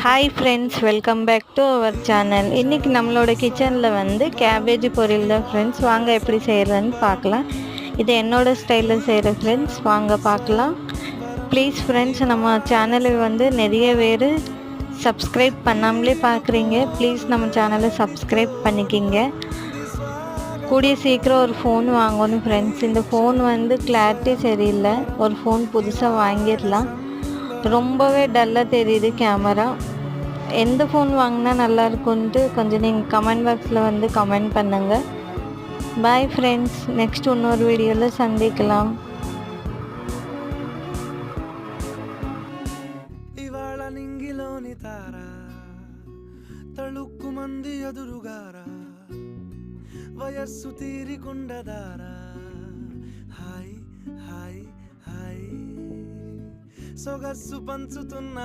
Hi friends, welcome back to our channel. இன்றைக்கி நம்மளோட கிச்சனில் வந்து கேபேஜ் பொரியல் தான் ஃப்ரெண்ட்ஸ். வாங்க எப்படி செய்கிறதுன்னு பார்க்கலாம். இது என்னோடய ஸ்டைலில் செய்கிற ஃப்ரெண்ட்ஸ், வாங்க பார்க்கலாம். ப்ளீஸ் ஃப்ரெண்ட்ஸ், நம்ம சேனலை வந்து நிறைய பேர் சப்ஸ்கிரைப் பண்ணாமலே பார்க்குறீங்க. ப்ளீஸ் நம்ம சேனலை சப்ஸ்கிரைப் பண்ணிக்கிங்க. கூடிய சீக்கிரம் ஒரு ஃபோன் வாங்கணும் ஃப்ரெண்ட்ஸ். இந்த ஃபோன் வந்து கிளாரிட்டி சரியில்லை. ஒரு ஃபோன் புதுசாக வாங்கிடலாம். ரொம்பவே டல்லாக தெரியுது கேமரா. எந்த ஃபோன் வாங்கினா நல்லா இருக்கும்ன்ட்டு கொஞ்சம் நீங்கள் கமெண்ட் பாக்ஸில் வந்து கமெண்ட் பண்ணுங்கள். பாய் ஃப்ரெண்ட்ஸ், நெக்ஸ்ட் இன்னொரு வீடியோவில் சந்திக்கலாம். ఇవాళ నింగిలోని తార తళుక్కు మంది ఎదురుగారా వయస్సు తీరికుండదారా హాయ్ హాయ్ హాయ్ సొగస్సు పంచుతున్న